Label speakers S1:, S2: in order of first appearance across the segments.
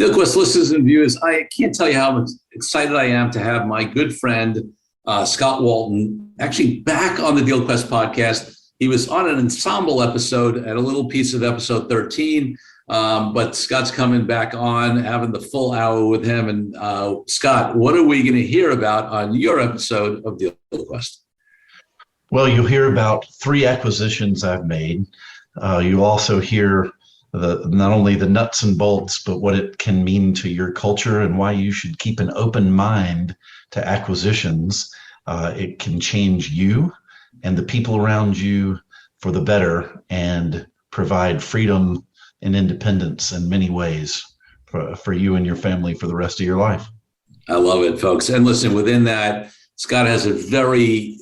S1: DealQuest listeners and viewers, I can't tell you how excited I am to have my good friend, Scott Walton, actually back on the DealQuest podcast. He was on an ensemble episode at a little piece of episode 13, but Scott's coming back on, having the full hour with him. And Scott, what are we going to hear about on your episode of DealQuest?
S2: Well, you'll hear about 3 acquisitions I've made. You'll also hear not only the nuts and bolts, but what it can mean to your culture and why you should keep an open mind to acquisitions. It can change you and the people around you for the better and provide freedom and independence in many ways for you and your family for the rest of your life.
S1: I love it, folks. And listen, within that, Scott has a very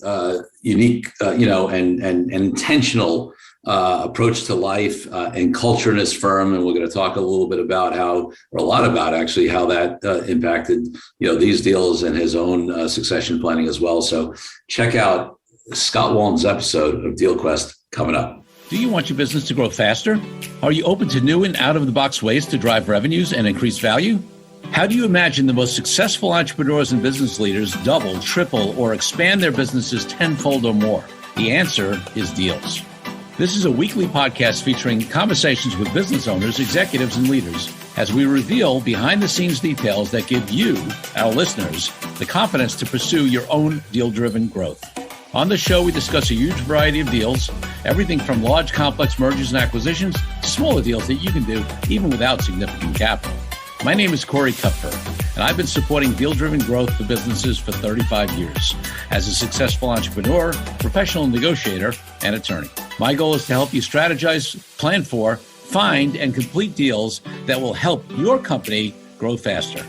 S1: unique, and intentional approach to life and culture in his firm. And we're going to talk a little bit about how that impacted, these deals and his own succession planning as well. So check out Scott Walton's episode of DealQuest coming up.
S3: Do you want your business to grow faster? Are you open to new and out-of-the-box ways to drive revenues and increase value? How do you imagine the most successful entrepreneurs and business leaders double, triple, or expand their businesses tenfold or more? The answer is deals. This is a weekly podcast featuring conversations with business owners, executives, and leaders as we reveal behind-the-scenes details that give you, our listeners, the confidence to pursue your own deal-driven growth. On the show, we discuss a huge variety of deals, everything from large, complex mergers and acquisitions to smaller deals that you can do even without significant capital. My name is Corey Kupfer, and I've been supporting deal-driven growth for businesses for 35 years as a successful entrepreneur, professional negotiator, and attorney. My goal is to help you strategize, plan for, find, and complete deals that will help your company grow faster.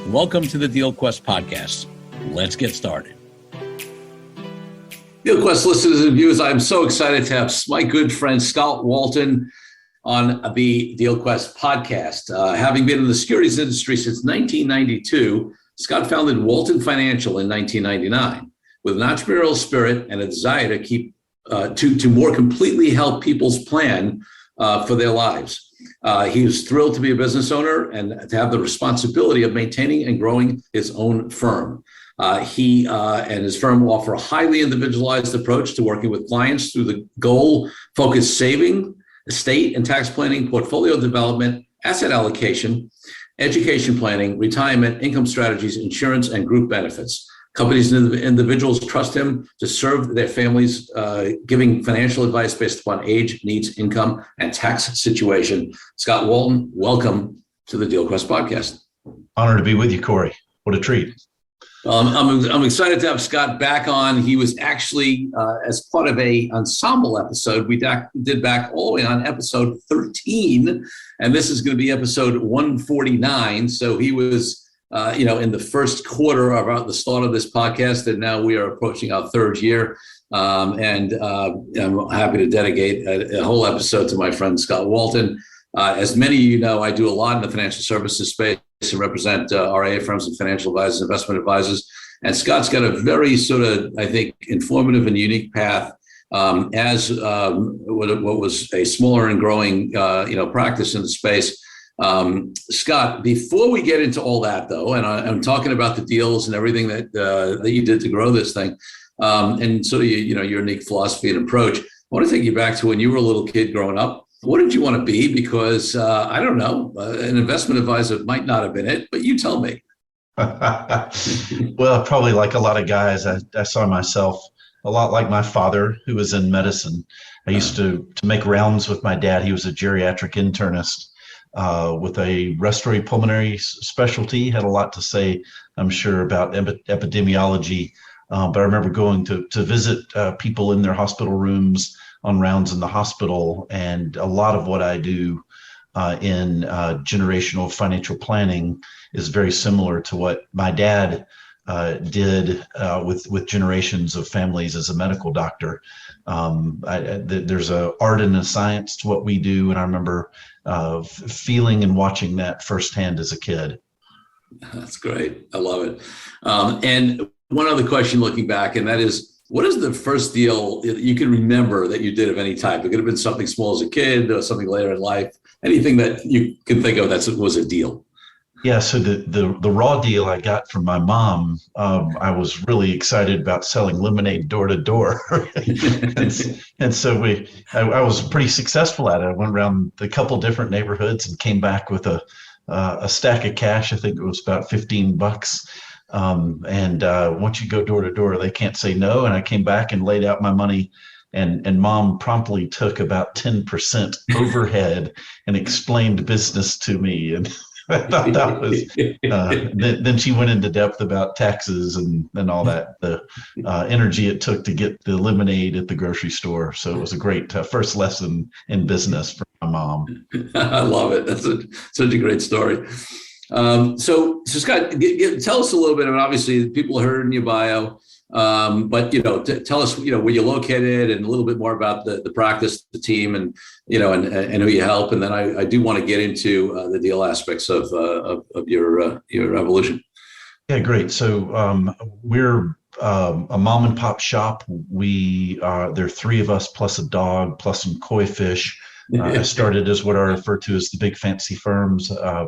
S3: Welcome to the DealQuest podcast. Let's get started.
S1: DealQuest listeners and viewers, I'm so excited to have my good friend Scott Walton on the DealQuest podcast. Having been in the securities industry since 1992, Scott founded Walton Financial in 1999 with an entrepreneurial spirit and a desire to keep to more completely help people's plan for their lives. He was thrilled to be a business owner and to have the responsibility of maintaining and growing his own firm. He and his firm offer a highly individualized approach to working with clients through the goal-focused saving, estate and tax planning, portfolio development, asset allocation, education planning, retirement, income strategies, insurance, and group benefits. Companies and individuals trust him to serve their families, giving financial advice based upon age, needs, income, and tax situation. Scott Walton, welcome to the DealQuest podcast.
S2: Honored to be with you, Corey. What a treat.
S1: I'm excited to have Scott back on. He was actually, as part of a ensemble episode, we did back all the way on episode 13, and this is going to be episode 149. So he was, in the first quarter of the start of this podcast, and now we are approaching our 3rd year. And I'm happy to dedicate a whole episode to my friend Scott Walton. As many of you know, I do a lot in the financial services space and represent RIA firms and financial advisors, investment advisors. And Scott's got a very sort of, I think, informative and unique path as what was a smaller and growing, practice in the space. Scott, before we get into all that, though, and I'm talking about the deals and everything that you did to grow this thing, and sort of your unique philosophy and approach, I want to take you back to when you were a little kid growing up. What did you want to be? Because I don't know, an investment advisor might not have been it, but you tell me.
S2: Well, probably like a lot of guys, I saw myself a lot like my father, who was in medicine. I used to make rounds with my dad. He was a geriatric internist with a respiratory pulmonary specialty. Had a lot to say, I'm sure, about epidemiology. But I remember going to visit people in their hospital rooms on rounds in the hospital, and a lot of what I do in generational financial planning is very similar to what my dad did with generations of families as a medical doctor. There's an art and a science to what we do, and I remember feeling and watching that firsthand as a kid.
S1: That's great. I love it. And one other question looking back, and that is, what is the first deal you can remember that you did of any type? It could have been something small as a kid or something later in life, anything that you can think of that was a deal.
S2: Yeah, so the raw deal I got from my mom, I was really excited about selling lemonade door to door, and and so I was pretty successful at it. I went around a couple different neighborhoods and came back with a stack of cash. I think it was about $15. And once you go door to door, they can't say no. And I came back and laid out my money, and mom promptly took about 10% overhead and explained business to me. And I thought that was, then she went into depth about taxes and all that, the energy it took to get the lemonade at the grocery store. So it was a great first lesson in business from my mom.
S1: I love it. That's such a great story. So Scott, tell us a little bit about, obviously people heard in your bio, but tell us, where you're located and a little bit more about the practice, the team, and and who you help. And then I do want to get into the deal aspects of your evolution.
S2: Yeah, great. So we're a mom and pop shop. There are three of us plus a dog plus some koi fish. I started as what I refer to as the big fancy firms. I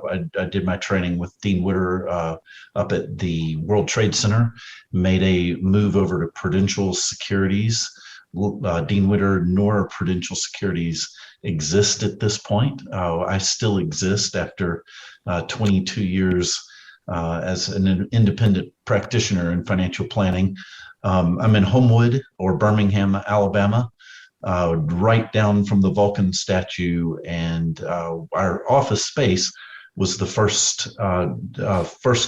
S2: did my training with Dean Witter up at the World Trade Center, made a move over to Prudential Securities. Dean Witter nor Prudential Securities exist at this point. I still exist after 22 years as an independent practitioner in financial planning. I'm in Homewood or Birmingham, Alabama. Right down from the Vulcan statue, and our office space was the first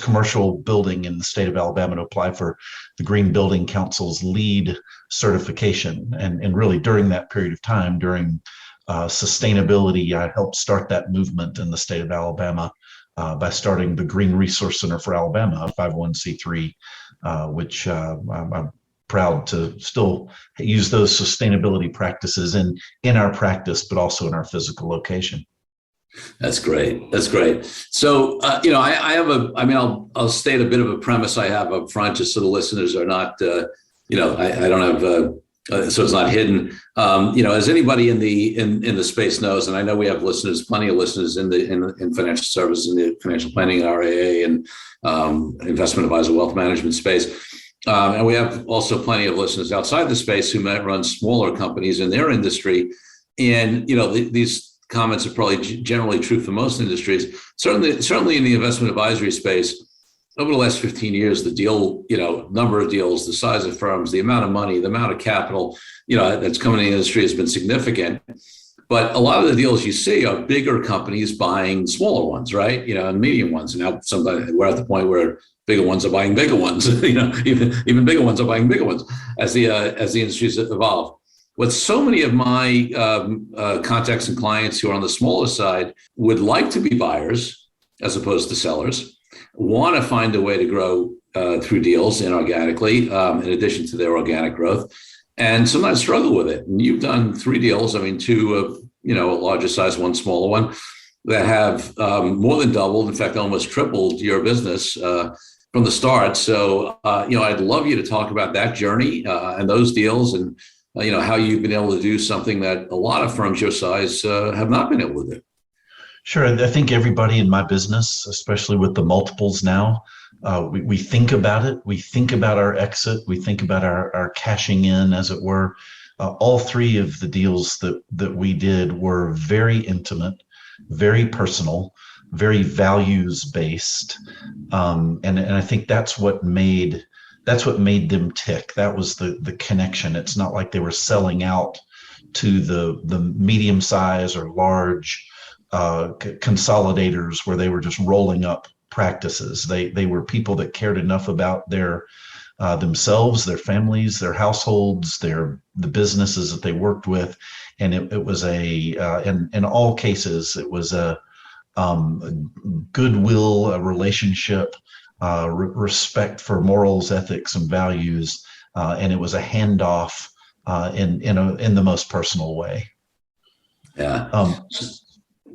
S2: commercial building in the state of Alabama to apply for the Green Building Council's LEED certification. And really during that period of time, during sustainability, I helped start that movement in the state of Alabama by starting the Green Resource Center for Alabama, a 501c3, which I'm proud to still use those sustainability practices in our practice, but also in our physical location.
S1: That's great. That's great. So, I'll state a bit of a premise I have up front, just so the listeners are not, I don't have, so it's not hidden. As anybody in the space knows, and I know we have listeners, plenty of listeners in financial services, in the financial planning, RIA, and investment advisor, wealth management space. And we have also plenty of listeners outside the space who might run smaller companies in their industry. And, these comments are probably generally true for most industries. Certainly in the investment advisory space, over the last 15 years, the deal, number of deals, the size of firms, the amount of money, the amount of capital, that's coming in the industry has been significant. But a lot of the deals you see are bigger companies buying smaller ones, right? And medium ones. And now sometimes we're at the point where bigger ones are buying bigger ones. Even bigger ones are buying bigger ones as the industries evolve. What so many of my contacts and clients who are on the smaller side would like to be buyers as opposed to sellers, want to find a way to grow through deals inorganically, in addition to their organic growth, and sometimes struggle with it. And you've done 3 deals, two a larger size, one smaller one, that have more than doubled, in fact, almost tripled your business from the start. So, I'd love you to talk about that journey and those deals, and how you've been able to do something that a lot of firms your size have not been able to do.
S2: Sure. I think everybody in my business, especially with the multiples now, we think about it. We think about our exit. We think about our cashing in, as it were. All 3 of the deals that we did were very intimate, very personal, very values based, and I think that's what made them tick. That was the connection. It's not like they were selling out to the medium size or large consolidators where they were just rolling up practices. They were people that cared enough about their themselves, their families, their households, the businesses that they worked with, and it was in all cases it was a goodwill, a relationship, respect for morals, ethics, and values, and it was a handoff in the most personal way.
S1: Yeah.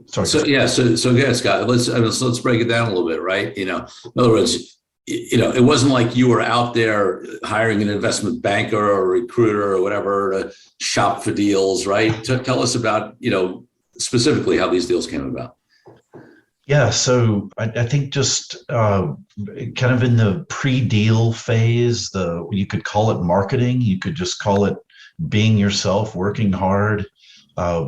S2: Sorry.
S1: So yeah. So yeah, Scott. Let's break it down a little bit, right? In other words, it wasn't like you were out there hiring an investment banker or a recruiter or whatever to shop for deals, right? Tell us about specifically how these deals came about.
S2: Yeah, so I think just kind of in the pre-deal phase, you could call it marketing, you could just call it being yourself, working hard,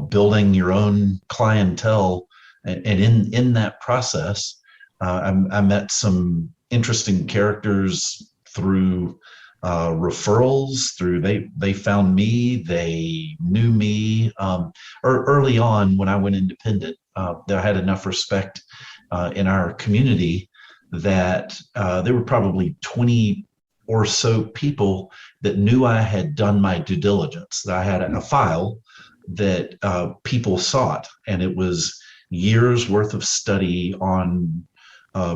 S2: building your own clientele, and in that process, I met some interesting characters through referrals. Through they found me, they knew me, or early on when I went independent. I had enough respect in our community that there were probably 20 or so people that knew I had done my due diligence, that I had a file that people sought, and it was years worth of study on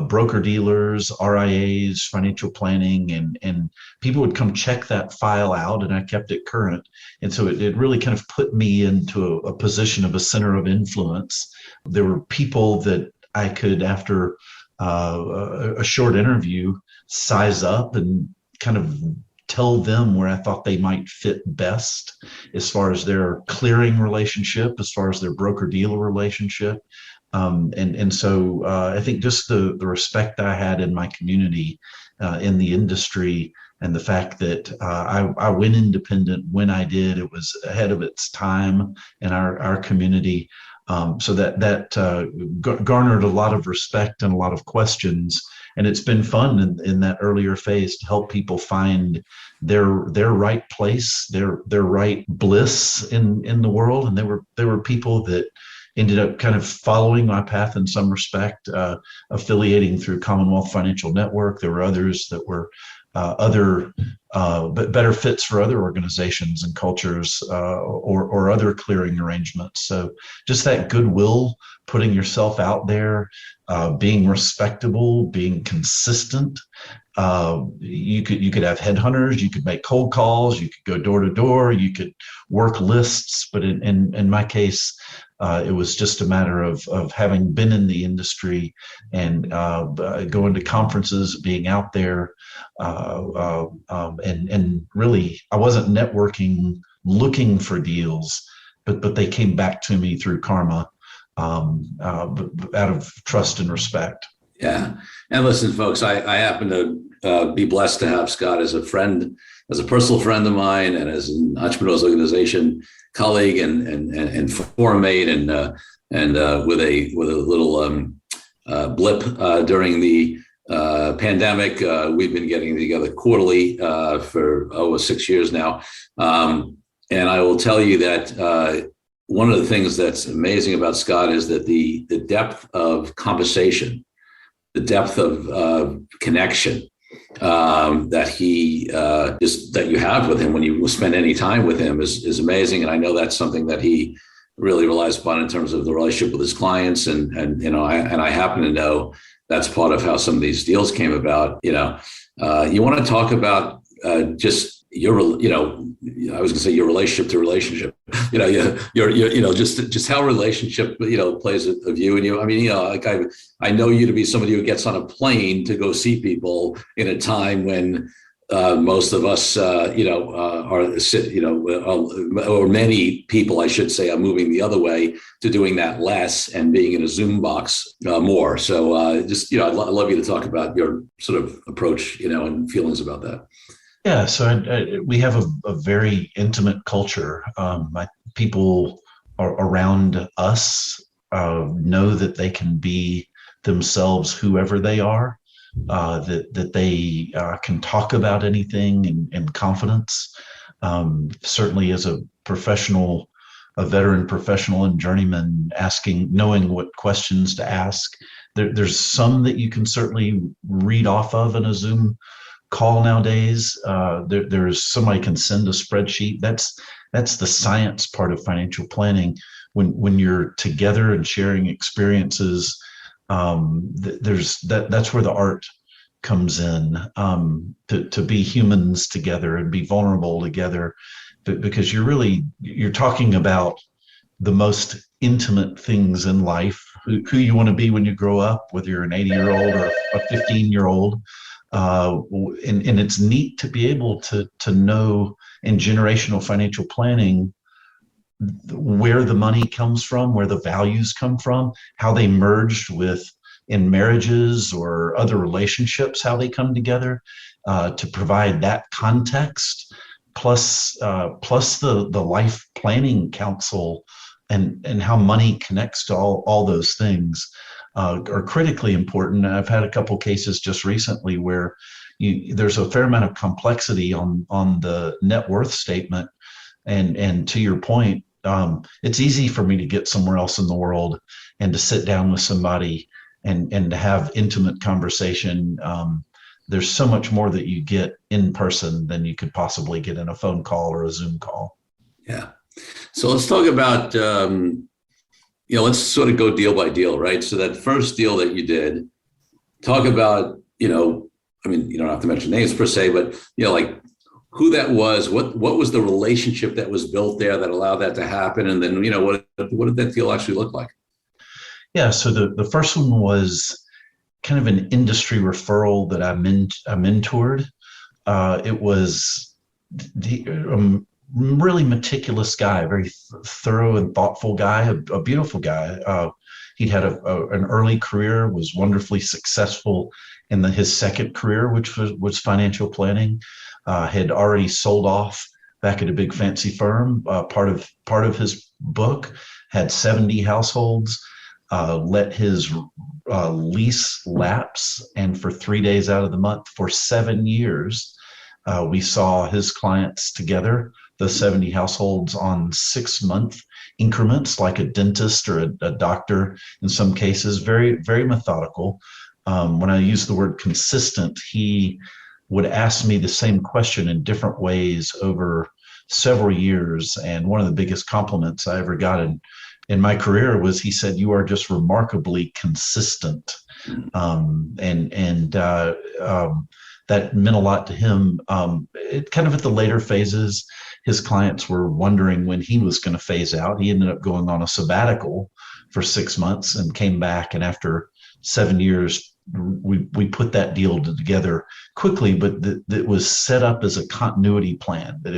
S2: broker dealers, RIAs, financial planning, and people would come check that file out, and I kept it current. And so it really kind of put me into a position of a center of influence. There were people that I could, after a short interview, size up and kind of tell them where I thought they might fit best as far as their clearing relationship, as far as their broker dealer relationship. And so I think just the respect I had in my community, in the industry, and the fact that I went independent when I did, it was ahead of its time in our community. So that garnered a lot of respect and a lot of questions, and it's been fun in that earlier phase to help people find their right place, their right bliss in the world. And there were people that ended up kind of following my path in some respect, affiliating through Commonwealth Financial Network. There were others that were other but better fits for other organizations and cultures, or other clearing arrangements. So just that goodwill, putting yourself out there, being respectable, being consistent. You could have headhunters, you could make cold calls, you could go door to door, you could work lists. But in my case, it was just a matter of having been in the industry and going to conferences, being out there, and really, I wasn't networking, looking for deals, but they came back to me through karma, out of trust and respect.
S1: Yeah. And listen, folks, I happen to be blessed to have Scott as a friend, as a personal friend of mine, and as an Entrepreneurs Organization colleague and forum mate, and with a little blip during the pandemic. We've been getting together quarterly for over 6 years now. And I will tell you that one of the things that's amazing about Scott is that the depth of conversation, the depth of connection that he that you have with him when you spend any time with him is amazing. And I know that's something that he really relies upon in terms of the relationship with his clients. And I happen to know that's part of how some of these deals came about. You want to talk about just your, I was going to say your relationship to relationship, just how relationship, plays a view in you. I mean, like I know you to be somebody who gets on a plane to go see people in a time when most of us, or many people, I should say, are moving the other way to doing that less and being in a Zoom box more. So I'd love you to talk about your sort of approach, and feelings about that.
S2: Yeah, so we have a very intimate culture. People around us know that they can be themselves, whoever they are, that they can talk about anything in confidence. Certainly as a professional, a veteran professional and journeyman, knowing what questions to ask. There's some that you can certainly read off of in a Zoom call nowadays. There's somebody can send a spreadsheet. That's the science part of financial planning. When you're together and sharing experiences, that's where the art comes in, to be humans together and be vulnerable together, because you're talking about the most intimate things in life, who you want to be when you grow up, whether you're an 80-year-old or a 15-year-old. And it's neat to be able to know in generational financial planning where the money comes from, where the values come from, how they merged with in marriages or other relationships, how they come together, to provide that context, plus the life planning counsel and how money connects to all those things are critically important. And I've had a couple cases just recently where there's a fair amount of complexity on the net worth statement. And to your point, it's easy for me to get somewhere else in the world and to sit down with somebody and to have intimate conversation. There's so much more that you get in person than you could possibly get in a phone call or a Zoom call.
S1: Yeah. So let's talk about, let's sort of go deal by deal, right? So that first deal that you did, talk about, you don't have to mention names per se, but, like who that was, what was the relationship that was built there that allowed that to happen? And then, what did that deal actually look like?
S2: Yeah. So the first one was kind of an industry referral that I mentored. It was really meticulous guy, very thorough and thoughtful guy, a beautiful guy. He'd had an early career, was wonderfully successful in his second career, which was financial planning. Had already sold off back at a big fancy firm. Part of his book had 70 households. Let his lease lapse, and for 3 days out of the month for 7 years, we saw his clients together, the 70 households, on 6-month increments, like a dentist or a doctor in some cases. Very, very methodical. When I use the word consistent, he would ask me the same question in different ways over several years. And one of the biggest compliments I ever got in my career was, he said, "You are just remarkably consistent." That meant a lot to him. It kind of at the later phases, his clients were wondering when he was going to phase out. He ended up going on a sabbatical for 6 months and came back. And after 7 years, we put that deal together quickly, but it was set up as a continuity plan that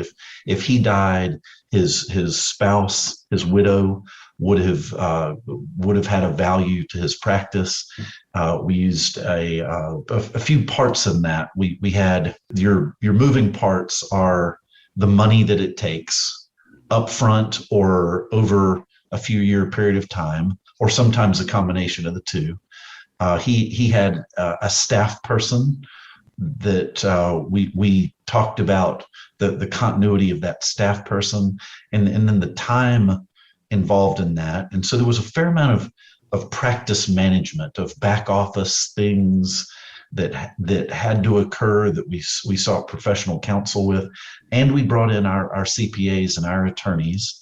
S2: if he died, his spouse, his widow, would have had a value to his practice. We used a few parts in that. We had your moving parts are the money that it takes upfront or over a few year period of time, or sometimes a combination of the two. He had a staff person that we talked about the continuity of that staff person, and then the time involved in that. And so there was a fair amount of practice management, of back office things that had to occur that we sought professional counsel with, and we brought in our CPAs and our attorneys.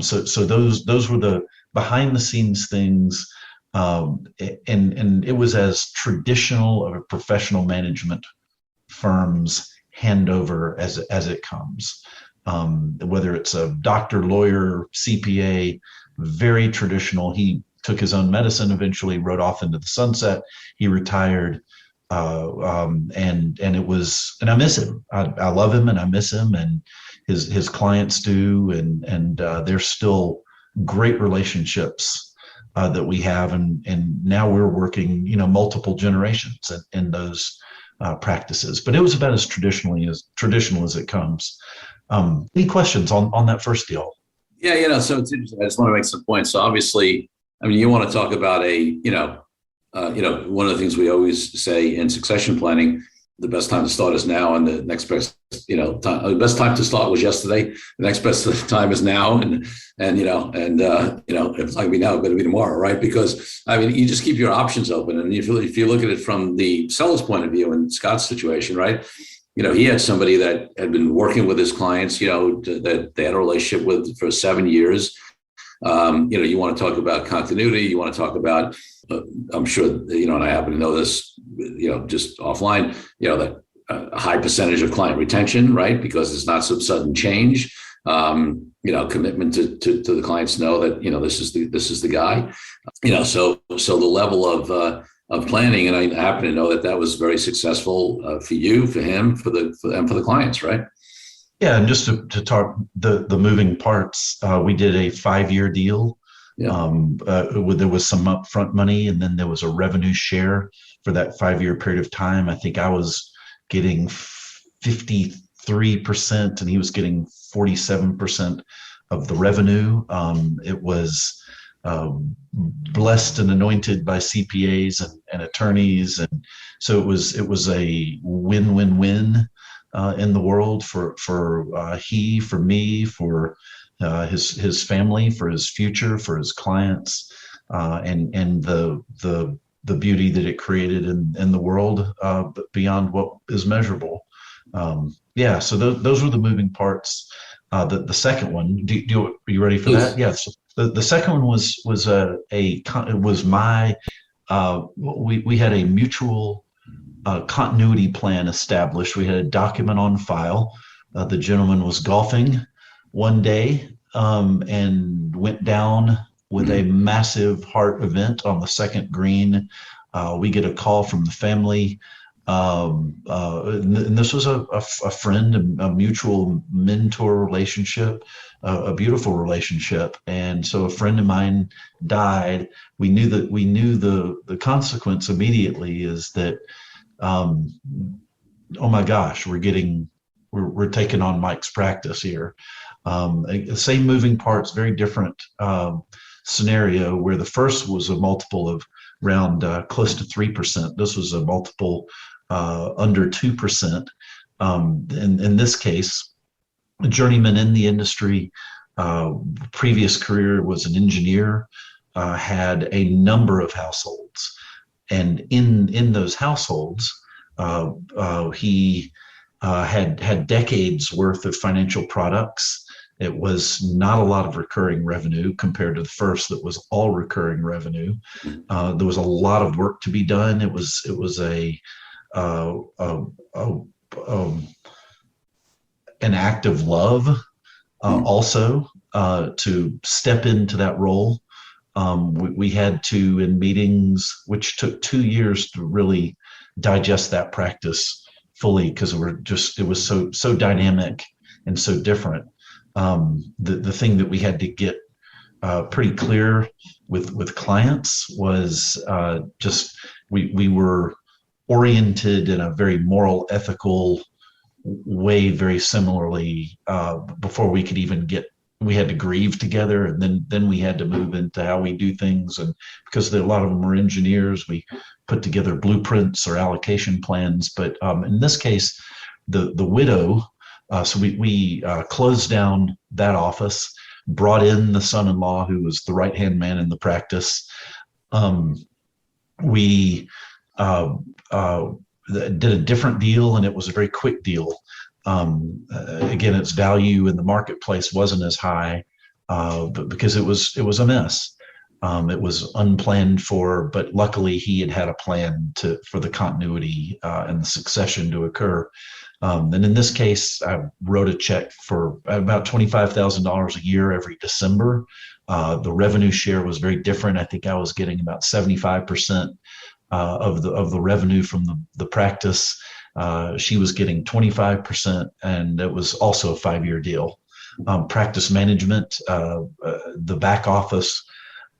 S2: So those were the behind the scenes things. And it was as traditional of a professional management firm's handover as it comes. Whether it's a doctor, lawyer, CPA, very traditional. He took his own medicine, eventually rode off into the sunset. He retired, and it was, and I miss him. I love him and I miss him, and his clients do, and they're still great relationships that we have, and now we're working, multiple generations in those practices. But it was about as traditional as it comes. Any questions on that first deal?
S1: Yeah, so it's interesting. I just want to make some points. So obviously, you want to talk about one of the things we always say in succession planning, the best time to start is now, and the next best, time, the best time to start was yesterday. The next best time is now, and if it's not gonna be now, it better be tomorrow, right? Because you just keep your options open, and if you look at it from the seller's point of view, in Scott's situation, right? He had somebody that had been working with his clients, that they had a relationship with for 7 years. You want to talk about continuity. You want to talk about, I'm sure, and I happen to know this, just offline, that a high percentage of client retention, right? Because it's not some sudden change. Commitment to the clients know that, this is the guy, so the level of planning. And I happen to know that was very successful for you, for him, for the clients, right?
S2: Yeah, and just to talk the moving parts, we did a 5-year deal.
S1: Yeah.
S2: There was some upfront money, and then there was a revenue share for that 5-year period of time. I think I was getting 53%, and he was getting 47% of the revenue. It was blessed and anointed by CPAs and attorneys, and so it was a win-win-win in the world for he, for me, for his family, for his future, for his clients, and the beauty that it created in the world, but beyond what is measurable. So those were the moving parts. The second one, are you ready for that? Yes. The second one was my we had a mutual continuity plan established. We had a document on file. The gentleman was golfing one day and went down with a massive heart event on the second green. We get a call from the family. And this was a friend, a mutual mentor relationship, a beautiful relationship. And so a friend of mine died. We knew the consequence immediately is that, oh my gosh, we're taking on Mike's practice here. Same moving parts, very different scenario, where the first was a multiple of around close to 3%. This was a multiple under 2%. In this case, a journeyman in the industry, previous career was an engineer, had a number of households. And in those households, he had decades worth of financial products. It was not a lot of recurring revenue compared to the first that was all recurring revenue. There was a lot of work to be done. It was an act of love also to step into that role. We had to, in meetings, which took 2 years to really digest that practice fully, because it was so dynamic and so different. The thing that we had to get pretty clear with clients was just we were oriented in a very moral, ethical way, very similarly, before we could even we had to grieve together, and then we had to move into how we do things. And because a lot of them were engineers, we put together blueprints or allocation plans. But in this case, the widow, so we closed down that office, brought in the son-in-law, who was the right-hand man in the practice. We did a different deal, and it was a very quick deal. Again, its value in the marketplace wasn't as high, but because it was a mess. It was unplanned for, but luckily he had a plan for the continuity and the succession to occur. And in this case, I wrote a check for about $25,000 a year every December. The revenue share was very different. I think I was getting about 75% of the revenue from the practice. She was getting 25%, and it was also a 5-year deal. Practice management, the back office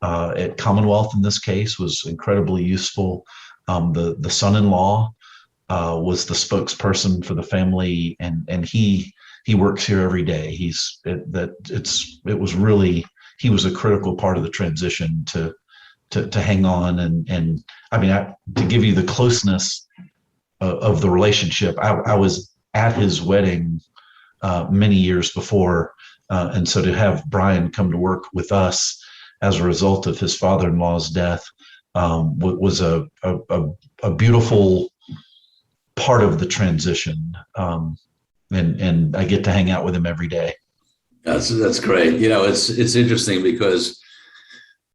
S2: at Commonwealth in this case was incredibly useful. The son-in-law was the spokesperson for the family, and he works here every day. He was a critical part of the transition to hang on, and I mean, to give you the closeness of the relationship, I was at his wedding many years before, and so to have Brian come to work with us as a result of his father-in-law's death was a beautiful part of the transition, and I get to hang out with him every day.
S1: That's great. It's interesting because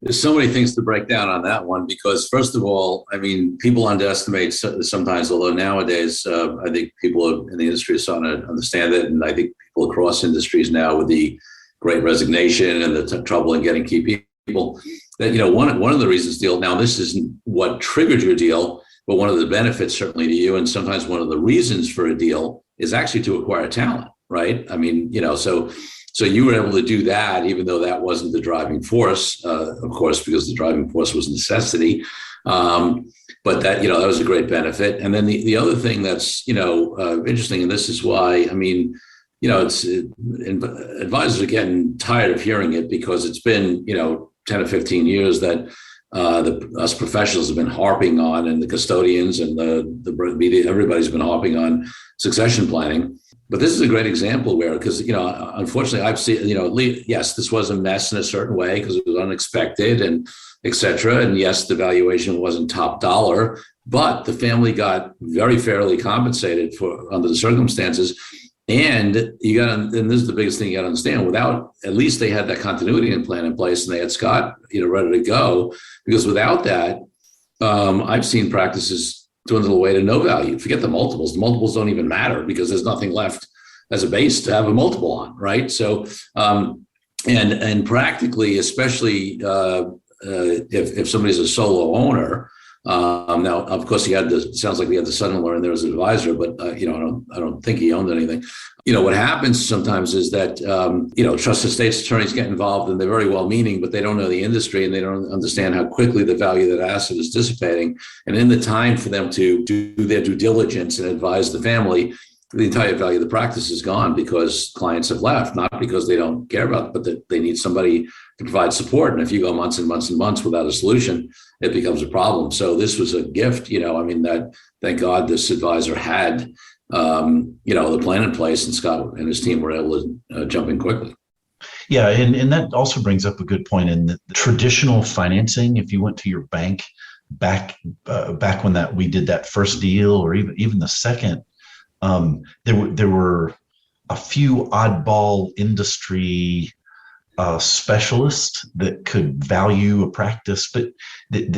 S1: there's so many things to break down on that one, because first of all, I mean, people underestimate sometimes, although nowadays I think people in the industry are starting to understand it. And I think people across industries now, with the great resignation and the trouble in getting key people, that, one of the reasons now this isn't what triggered your deal, but one of the benefits certainly to you, and sometimes one of the reasons for a deal, is actually to acquire talent. right? I mean, so you were able to do that, even though that wasn't the driving force, of course, because the driving force was necessity. But that, that was a great benefit. And then the other thing that's, interesting, and this is why, I mean, advisors are getting tired of hearing it because it's been, 10 or 15 years that us professionals have been harping on, and the custodians and the media, everybody's been harping on succession planning. But this is a great example where, because, unfortunately, I've seen, yes, this was a mess in a certain way because it was unexpected and et cetera. And yes, the valuation wasn't top dollar, but the family got very fairly compensated for under the circumstances. And and this is the biggest thing you got to understand, without, at least they had that continuity plan in place, and they had Scott, ready to go, because without that, I've seen practices dwindle away to no value. Forget the multiples. The multiples don't even matter because there's nothing left as a base to have a multiple on, right? So, and practically, especially if somebody's a solo owner, now, of course, sounds like we had the son-in-law in there as an advisor, but, I don't think he owned anything. What happens sometimes is that, trust estates attorneys get involved, and they're very well-meaning, but they don't know the industry and they don't understand how quickly the value of that asset is dissipating. And in the time for them to do their due diligence and advise the family, the entire value of the practice is gone because clients have left, not because they don't care about it, but that they need somebody to provide support. And if you go months and months and months without a solution, it becomes a problem. So this was a gift, that thank God this advisor had, the plan in place, and Scott and his team were able to jump in quickly.
S2: Yeah. And that also brings up a good point in the traditional financing. If you went to your bank back when we did that first deal, or even the second, there were a few oddball industry specialists that could value a practice, but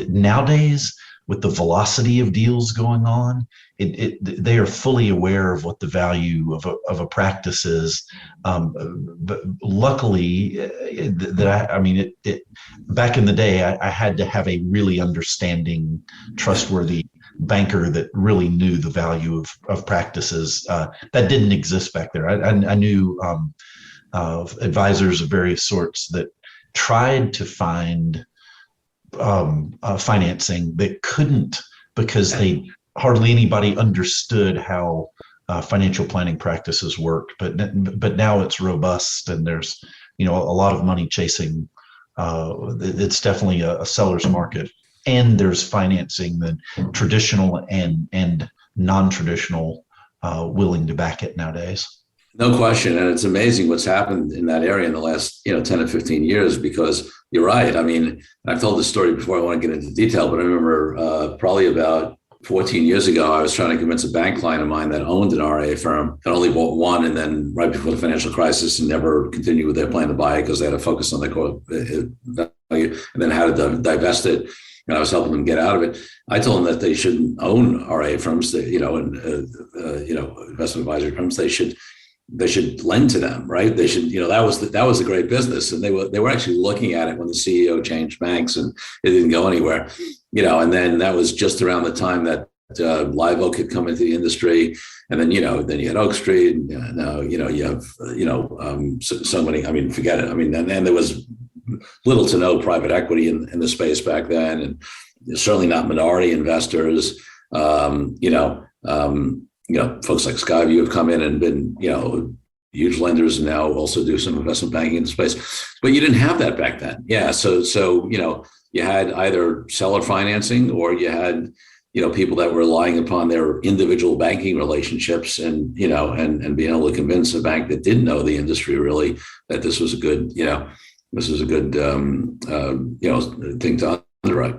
S2: nowadays, with the velocity of deals going on, they are fully aware of what the value of a practice is. But luckily, back in the day, I had to have a really understanding, trustworthy banker that really knew the value of practices. That didn't exist back there. I knew of advisors of various sorts that tried to find financing that couldn't, because hardly anybody understood how financial planning practices worked. But now it's robust, and there's a lot of money chasing. It's definitely a seller's market, and there's financing that traditional and non-traditional willing to back it nowadays.
S1: No question. And it's amazing what's happened in that area in the last, 10 or 15 years, because you're right. I mean, I've told this story before, I want to get into detail, but I remember probably about 14 years ago, I was trying to convince a bank client of mine that owned an RIA firm and only bought one, and then right before the financial crisis, and never continued with their plan to buy it because they had to focus on their core value, and then had to divest it. And I was helping them get out of it. I told them that they shouldn't own RIA firms, investment advisory firms. They should lend to them, right? They should, that was a great business. And they were actually looking at it when the CEO changed banks, and it didn't go anywhere, and then that was just around the time that Live Oak had come into the industry. And then, then you had Oak Street, and now, you have, so many, forget it. And there was little to no private equity in the space back then, and certainly not minority investors, folks like Skyview have come in and been, huge lenders, and now also do some investment banking in the space. But you didn't have that back then. Yeah. So you had either seller financing, or you had, people that were relying upon their individual banking relationships, and, and being able to convince a bank that didn't know the industry really that this was a good, thing to underwrite.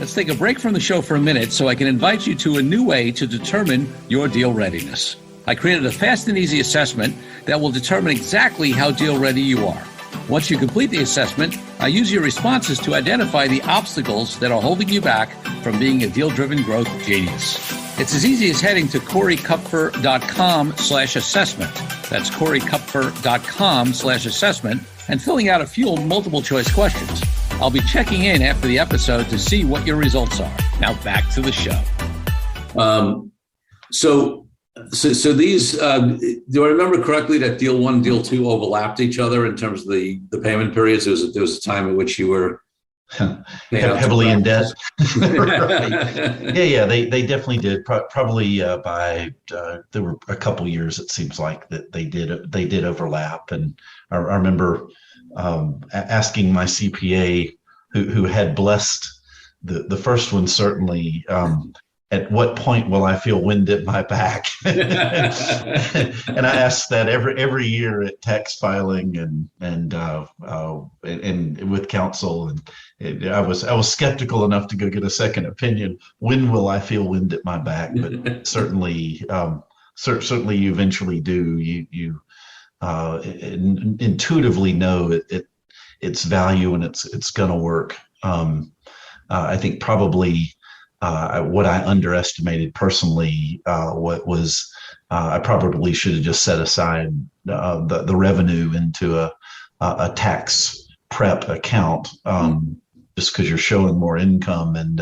S3: Let's take a break from the show for a minute so I can invite you to a new way to determine your deal readiness. I created a fast and easy assessment that will determine exactly how deal ready you are. Once you complete the assessment, I use your responses to identify the obstacles that are holding you back from being a deal-driven growth genius. It's as easy as heading to CoreyKupfer.com/assessment. That's CoreyKupfer.com/assessment, and filling out a few multiple choice questions. I'll be checking in after the episode to see what your results are. Now back to the show.
S1: So So these, do I remember correctly that deal one and deal two overlapped each other in terms of the payment periods? There was a time in which you were
S2: heavily in debt. Right. Yeah. They definitely did. Probably by there were a couple years. It seems like that they did overlap. And I remember asking my CPA, who had blessed the first one certainly. At what point will I feel wind at my back? And I ask that every year at tax filing and with counsel. And I was skeptical enough to go get a second opinion. When will I feel wind at my back? But certainly you eventually do. You intuitively know its value and it's going to work. I think probably. What I underestimated personally, I probably should have just set aside the revenue into a tax prep account, just because you're showing more income and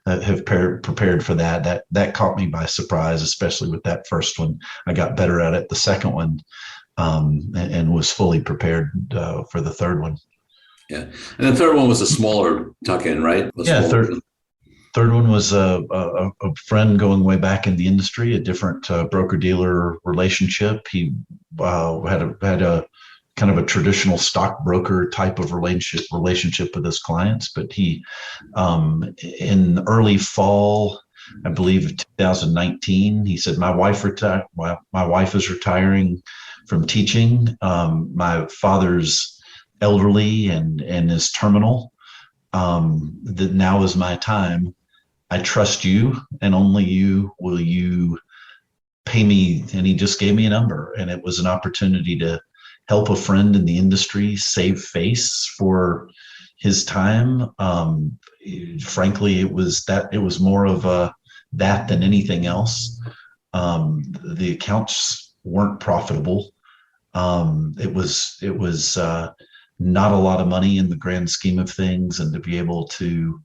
S2: have prepared for that. That caught me by surprise, especially with that first one. I got better at it the second one, and was fully prepared for the third one.
S1: Yeah, and the third one was a smaller tuck-in, right?
S2: Third one was a friend going way back in the industry, a different broker-dealer relationship. He had a kind of a traditional stockbroker type of relationship with his clients, but he, in early fall, I believe 2019, he said, my wife is retiring from teaching. My father's elderly and is terminal. That now is my time. I trust you, and only you will you pay me. And he just gave me a number, and it was an opportunity to help a friend in the industry save face for his time. Frankly, it was more of that than anything else. The accounts weren't profitable. It was not a lot of money in the grand scheme of things, and to be able to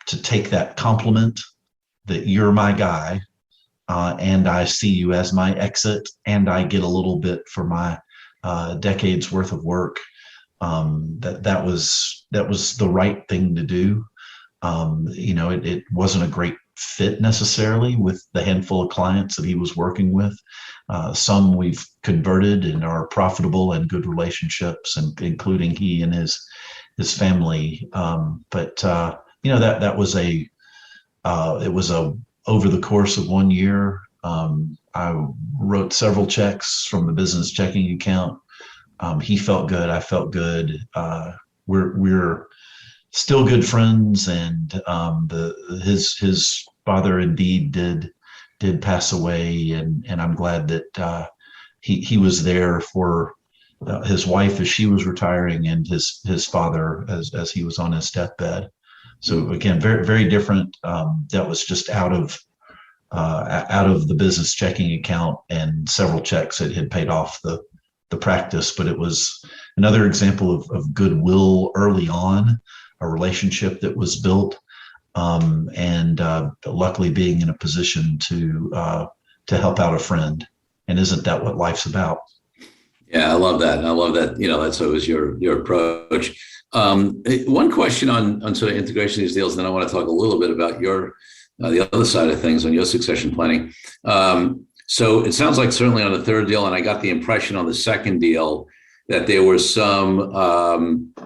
S2: take that compliment that you're my guy, and I see you as my exit, and I get a little bit for my decades worth of work. That was the right thing to do. It wasn't a great fit necessarily with the handful of clients that he was working with. Some we've converted and are profitable and good relationships, and including he and his family. But that was it was over the course of 1 year. I wrote several checks from the business checking account. He felt good. I felt good. We're still good friends, and his father indeed did pass away, and I'm glad that he was there for his wife as she was retiring, and his father as he was on his deathbed. So again, very, very different. That was just out of the business checking account, and several checks that had paid off the practice. But it was another example of goodwill early on, a relationship that was built, and luckily being in a position to help out a friend. And isn't that what life's about?
S1: Yeah, I love that. And I love that, that's always your approach. One question on sort of integration of these deals, and then I want to talk a little bit about the other side of things on your succession planning. So it sounds like certainly on the third deal, and I got the impression on the second deal that there were some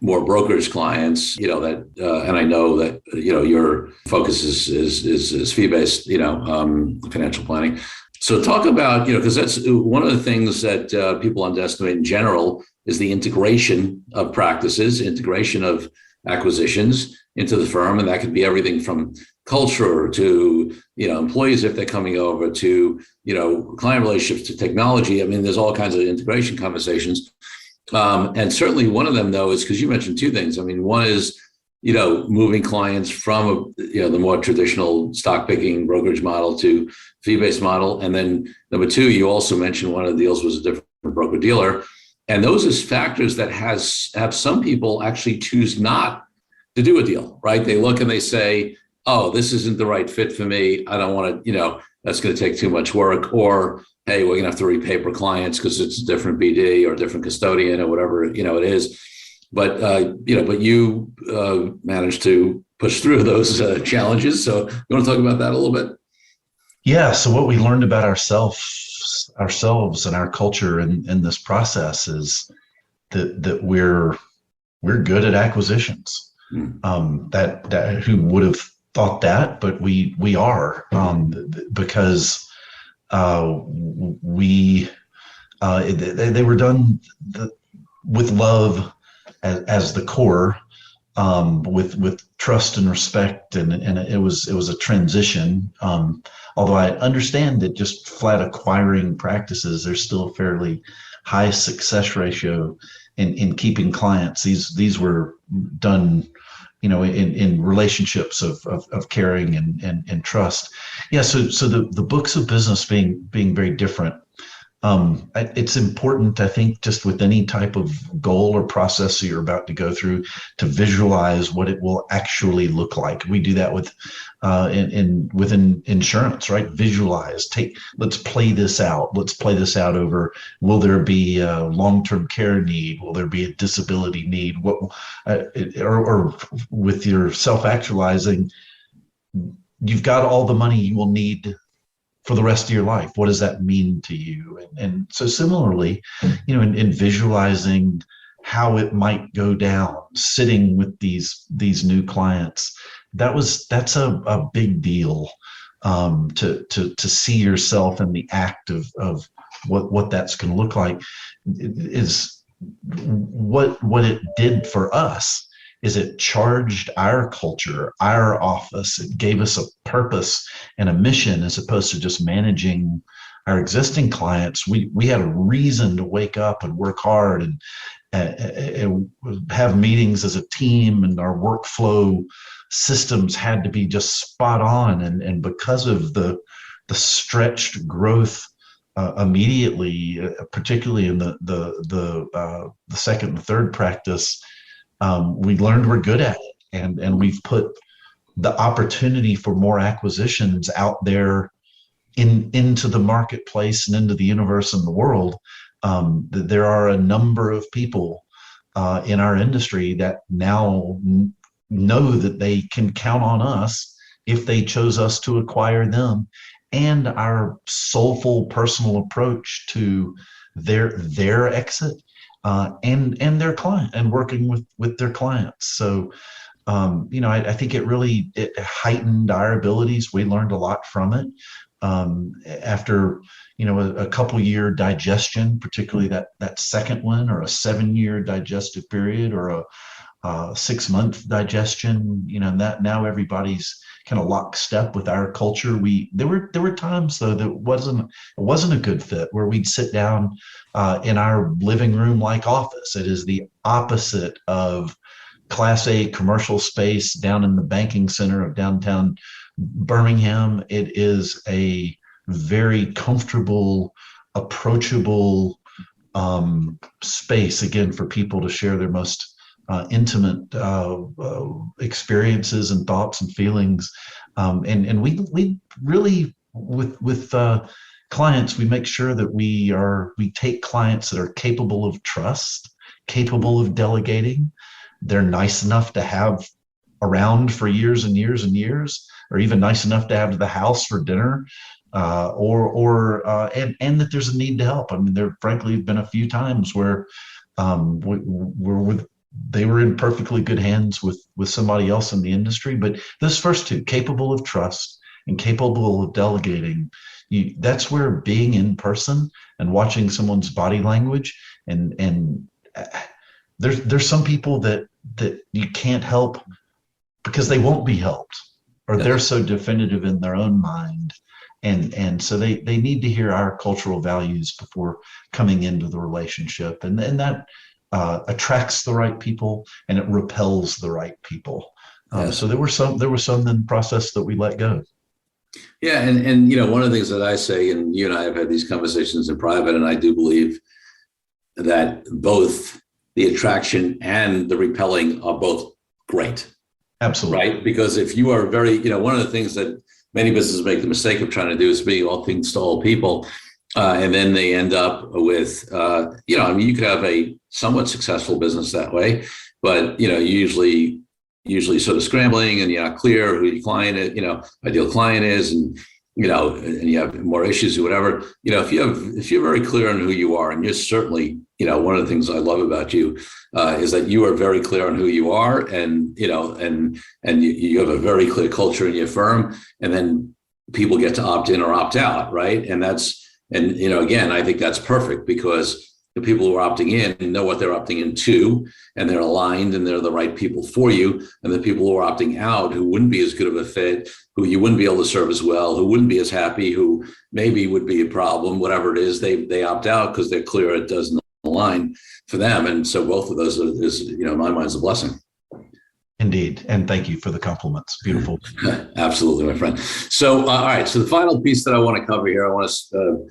S1: more brokerage clients, that, and I know that, your focus is fee-based, financial planning. So talk about, because that's one of the things that people underestimate in general is the integration of practices, integration of acquisitions into the firm. And that could be everything from culture to, employees if they're coming over to, client relationships to technology. I mean, there's all kinds of integration conversations. And certainly one of them, though, is because you mentioned two things. I mean, one is, moving clients from, the more traditional stock picking brokerage model to fee-based model. And then number two, you also mentioned one of the deals was a different broker dealer. And those is factors that have some people actually choose not to do a deal, right? They look and they say, oh, this isn't the right fit for me. I don't want to, that's going to take too much work. Or, hey, we're going to have to repaper clients because it's a different BD or a different custodian or whatever, it is. But, but you managed to push through those challenges. So you want to talk about that a little bit?
S2: Yeah. So what we learned about ourselves and our culture in this process is that we're good at acquisitions. That who would have thought that, but we are, because they were done with love as the core, with trust and respect, and it was a transition. Although I understand that just flat acquiring practices, there's still a fairly high success ratio in keeping clients. These were done, in relationships of caring and trust. Yeah. So the books of business being very different. It's important, I think, just with any type of goal or process that you're about to go through, to visualize what it will actually look like. We do that within insurance, right? Visualize. Let's play this out. Let's play this out over. Will there be a long-term care need? Will there be a disability need? Or with your self-actualizing, you've got all the money you will need for the rest of your life. What does that mean to you? And so similarly, in visualizing how it might go down, sitting with these new clients, that's a big deal, to see yourself in the act of what that's going to look like. Is what it did for us is it charged our culture, our office. It gave us a purpose and a mission, as opposed to just managing our existing clients. We had a reason to wake up and work hard and have meetings as a team, and our workflow systems had to be just spot on. And because of the stretched growth immediately, particularly in the second and third practice, we learned we're good at it, and we've put the opportunity for more acquisitions out there into the marketplace and into the universe and the world. There are a number of people in our industry that now know that they can count on us if they chose us to acquire them, and our soulful personal approach to their exit, and their client, and working with their clients. So, I think it heightened our abilities. We learned a lot from it. After, a couple year digestion, particularly that second one, or a 7-year digestive period, or a 6-month digestion, that now everybody's kind of lockstep with our culture. There were times though that it wasn't a good fit, where we'd sit down in our living room like office. It is the opposite of Class A commercial space down in the banking center of downtown Birmingham. It is a very comfortable, approachable space, again, for people to share their most intimate experiences and thoughts and feelings. And we really, with clients, we make sure that we take clients that are capable of trust, capable of delegating. They're nice enough to have around for years and years and years, or even nice enough to have to the house for dinner, and that there's a need to help. I mean, there frankly have been a few times where they were in perfectly good hands with somebody else in the industry. But those first two, capable of trust and capable of delegating, that's where being in person and watching someone's body language, and there's some people that you can't help because they won't be helped, or they're so definitive in their own mind. And so they need to hear our cultural values before coming into the relationship. And that attracts the right people, and it repels the right people. So there were some in the process that we let go.
S1: Yeah. And one of the things that I say, and you and I have had these conversations in private, and I do believe that both the attraction and the repelling are both great.
S2: Absolutely.
S1: right? Because if you are very, one of the things that many businesses make the mistake of trying to do is be all things to all people. And then they end up with, you could have a somewhat successful business that way, but, usually sort of scrambling and you're not clear who your client is, ideal client is, and, and you have more issues or whatever, if you're very clear on who you are, and you're certainly, one of the things I love about you is that you are very clear on who you are, and, and you have a very clear culture in your firm, and then people get to opt in or opt out. Right. And again, I think that's perfect, because the people who are opting in know what they're opting into, and they're aligned, and they're the right people for you. And the people who are opting out, who wouldn't be as good of a fit, who you wouldn't be able to serve as well, who wouldn't be as happy, who maybe would be a problem, whatever it is, they opt out because they're clear it doesn't align for them. And so both of those is, in my mind, is a blessing.
S2: Indeed. And thank you for the compliments. Beautiful.
S1: Absolutely, my friend. So, all right. So the final piece that I want to cover here, I want to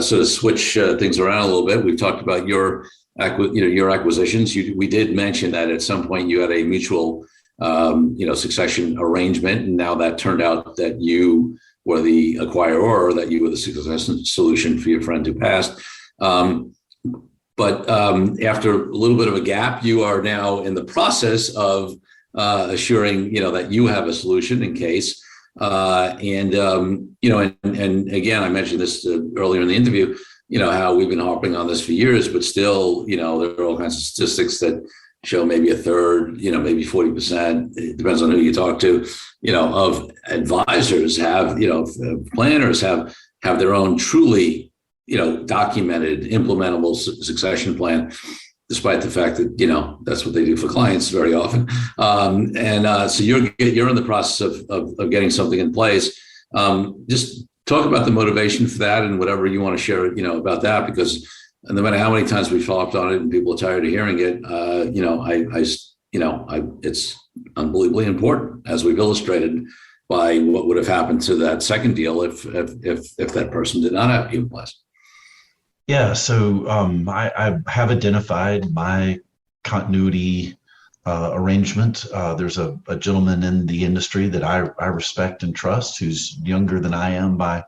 S1: sort of switch things around a little bit. We've talked about your acquisitions. We did mention that at some point you had a mutual, succession arrangement, and now that turned out that you were the acquirer, or that you were the succession solution for your friend who passed. But after a little bit of a gap, you are now in the process of assuring, that you have a solution in case. And again, I mentioned this earlier in the interview, how we've been harping on this for years, but still, there are all kinds of statistics that show maybe a third, maybe 40%, it depends on who you talk to, of advisors have, planners have their own truly, documented, implementable succession plan, despite the fact that, that's what they do for clients very often. So you're in the process of getting something in place. Just talk about the motivation for that, and whatever you want to share, about that, because no matter how many times we flopped on it and people are tired of hearing it, it's unbelievably important, as we've illustrated by what would have happened to that second deal if that person did not have you in place.
S2: Yeah, so I have identified my continuity arrangement. There's a gentleman in the industry that I respect and trust, who's younger than I am by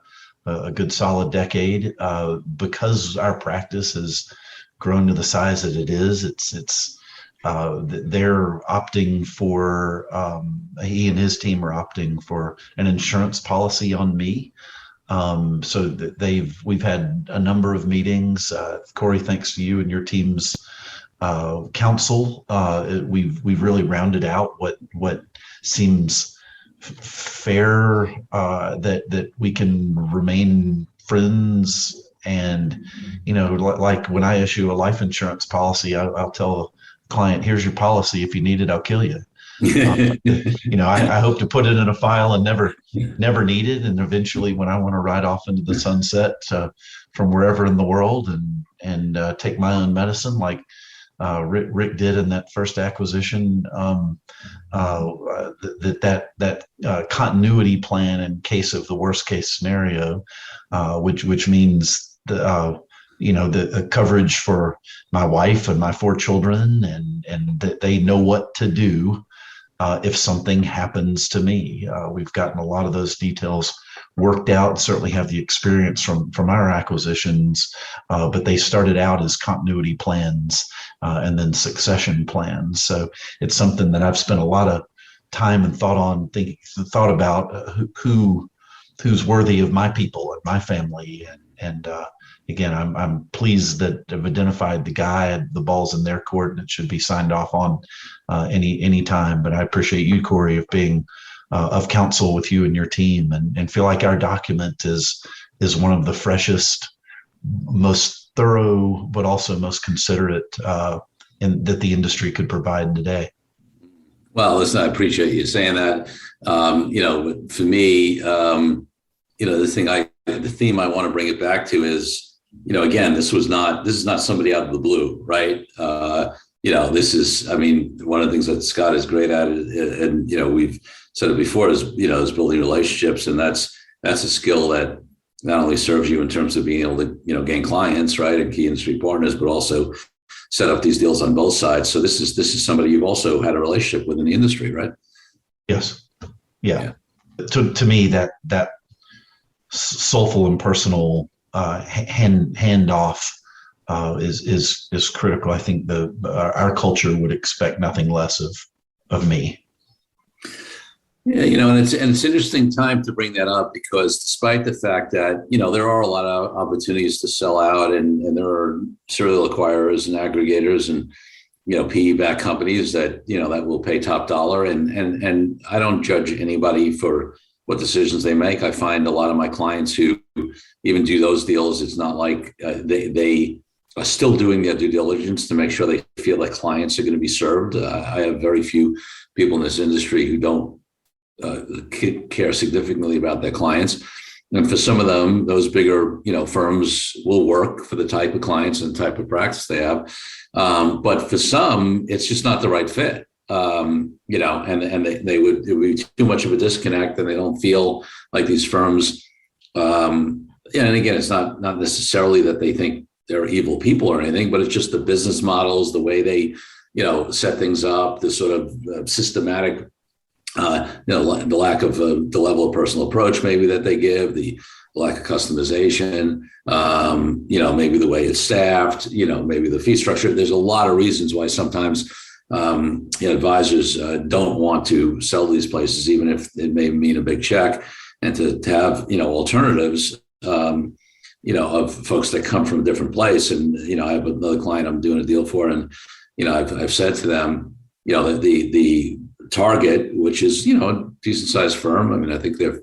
S2: a good solid decade. Because our practice has grown to the size that it is, they're opting for, he and his team are opting for an insurance policy on me. So we've had a number of meetings. Corey, thanks to you and your team's counsel, we've really rounded out what seems fair, that we can remain friends. And like when I issue a life insurance policy, I'll tell a client, here's your policy, if you need it, I'll kill you. I hope to put it in a file and never need it. And eventually, when I want to ride off into the sunset from wherever in the world and take my own medicine, like Rick did in that first acquisition, that continuity plan in case of the worst case scenario, which means the coverage for my wife and my 4 children, and that they know what to do if something happens to me. We've gotten a lot of those details worked out, certainly have the experience from our acquisitions, but they started out as continuity plans and then succession plans. So it's something that I've spent a lot of time and thought about who's worthy of my people and my family. And again, I'm pleased that I've identified the guy, the ball's in their court, and it should be signed off on any time. But I appreciate you, Corey, of being of counsel with you and your team, and feel like our document is one of the freshest, most thorough, but also most considerate that the industry could provide today.
S1: Well, listen, I appreciate you saying that. For me, the theme I want to bring it back to is, again, this is not somebody out of the blue, right? This is, one of the things that Scott is great at, and we've said it before, is building relationships, and that's a skill that not only serves you in terms of being able to gain clients, right, and key industry partners, but also set up these deals on both sides. So this is somebody you've also had a relationship with in the industry, right?
S2: Yes. Yeah. To me, that soulful and personal handoff is critical. I think our culture would expect nothing less of me.
S1: Yeah, and it's an interesting time to bring that up, because despite the fact that, there are a lot of opportunities to sell out, and there are serial acquirers and aggregators and, PE-backed companies that, that will pay top dollar. And I don't judge anybody for what decisions they make. I find a lot of my clients who even do those deals, it's not like they are still doing their due diligence to make sure they feel like clients are going to be served. I have very few people in this industry who don't care significantly about their clients. And for some of them, those bigger, firms will work for the type of clients and type of practice they have. But for some, it's just not the right fit. And it would be too much of a disconnect, and they don't feel like these firms. And again, it's not necessarily that they think they're evil people or anything, but it's just the business models, the way they, set things up, the sort of systematic. The lack of the level of personal approach maybe that they give, the lack of customization, maybe the way it's staffed, maybe the fee structure. There's a lot of reasons why sometimes advisors don't want to sell these places, even if it may mean a big check, and to have alternatives. Of folks that come from a different place. And I have another client I'm doing a deal for, and I've said to them, that the target, which is a decent sized firm. I mean, I think they're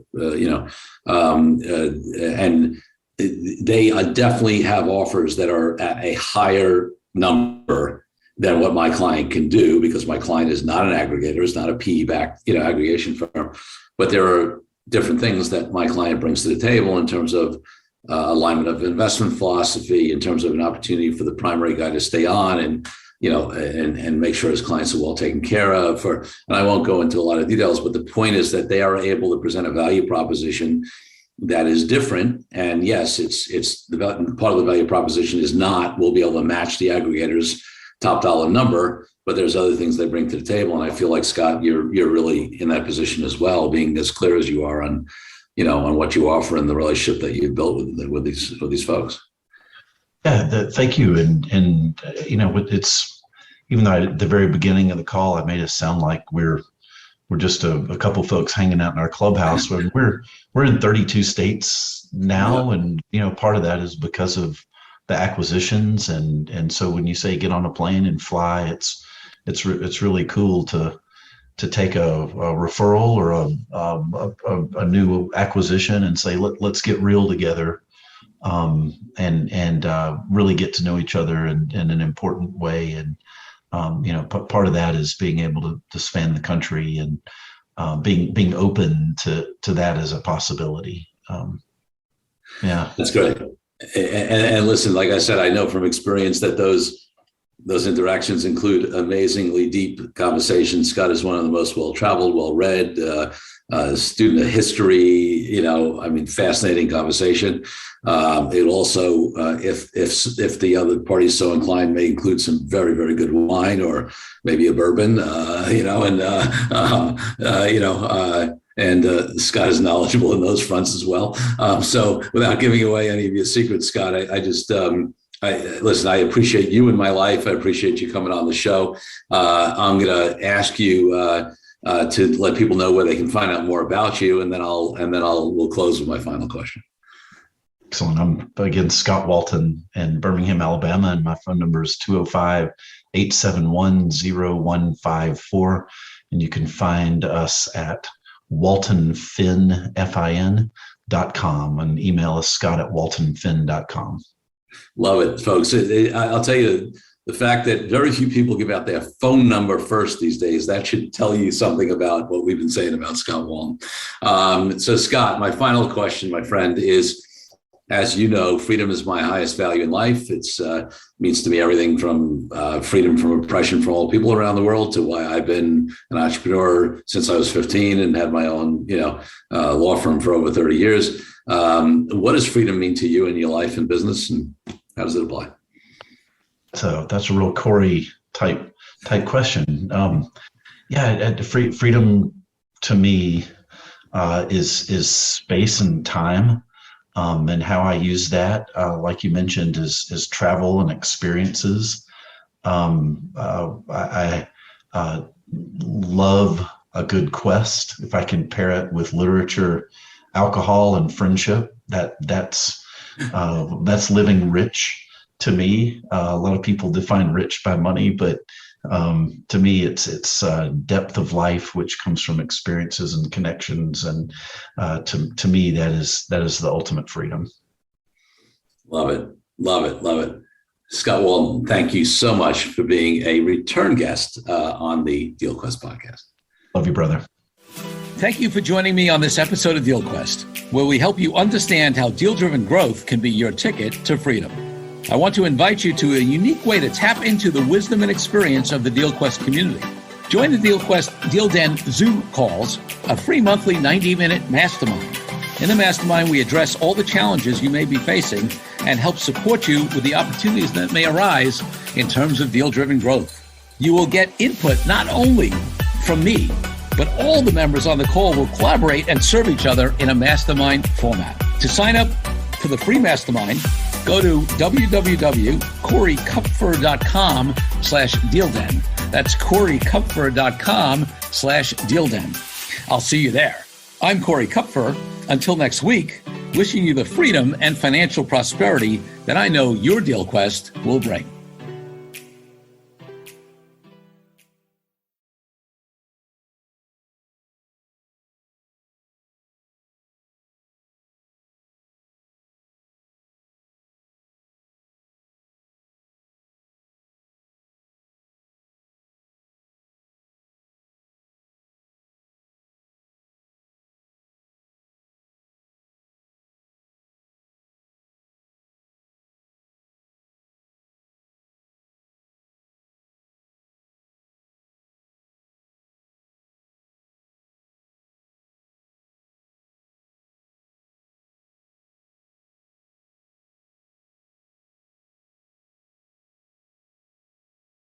S1: and they definitely have offers that are at a higher number than what my client can do, because my client is not an aggregator, is not a PE-backed aggregation firm. But there are different things that my client brings to the table in terms of alignment of investment philosophy, in terms of an opportunity for the primary guy to stay on and and make sure his clients are well taken care of. And I won't go into a lot of details, but the point is that they are able to present a value proposition that is different. And yes, it's the part of the value proposition is not we'll be able to match the aggregator's top dollar number, but there's other things they bring to the table. And I feel like, Scott, you're really in that position as well, being as clear as you are on on what you offer and the relationship that you've built with these folks.
S2: Yeah, thank you. And it's, even though at the very beginning of the call, I made it sound like we're just a couple folks hanging out in our clubhouse. We're in 32 states now, and part of that is because of the acquisitions. And so when you say get on a plane and fly, it's really cool to take a referral or a new acquisition and say let's get real together. And really get to know each other in an important way. And, part of that is being able to span the country and being open to that as a possibility. Yeah.
S1: That's great. And listen, like I said, I know from experience that those interactions include amazingly deep conversations. Scott is one of the most well-traveled, well-read, student of history, fascinating conversation. It also, if the other party is so inclined, may include some very, very good wine or maybe a bourbon, and Scott is knowledgeable in those fronts as well. So without giving away any of your secrets, Scott, I just, listen, I appreciate you in my life. I appreciate you coming on the show. I'm going to ask you to let people know where they can find out more about you, and then we'll close with my final question.
S2: Excellent. I'm again Scott Walton in Birmingham, Alabama, and my phone number is 205-871-0154. And you can find us at waltonfin.com and email us scott@waltonfin.com.
S1: Love it, folks. I'll tell you, the fact that very few people give out their phone number first these days, that should tell you something about what we've been saying about Scott Walton. So Scott, my final question, my friend, is, as you know, freedom is my highest value in life. It's means to me everything from freedom from oppression from all people around the world to why I've been an entrepreneur since I was 15 and had my own, law firm for over 30 years. What does freedom mean to you in your life and business, and how does it apply?
S2: So that's a real Corey type question. Freedom to me is space and time, and how I use that, like you mentioned, is travel and experiences. I love a good quest. If I can pair it with literature, alcohol, and friendship, that's living rich to me. A lot of people define rich by money, but to me, it's depth of life, which comes from experiences and connections, and to me, that is the ultimate freedom.
S1: Love it, love it, love it. Scott Walton, thank you so much for being a return guest on the DealQuest podcast.
S2: Love you, brother.
S3: Thank you for joining me on this episode of DealQuest, where we help you understand how deal-driven growth can be your ticket to freedom. I want to invite you to a unique way to tap into the wisdom and experience of the DealQuest community. Join the DealQuest Deal Den Zoom calls, a free monthly 90-minute mastermind. In the mastermind, we address all the challenges you may be facing and help support you with the opportunities that may arise in terms of deal-driven growth. You will get input not only from me, but all the members on the call will collaborate and serve each other in a mastermind format. To sign up for the free mastermind, go to www.corykupfer.com/dealden. That's corykupfer.com/dealden. I'll see you there. I'm Corey Kupfer. Until next week, wishing you the freedom and financial prosperity that I know your DealQuest will bring.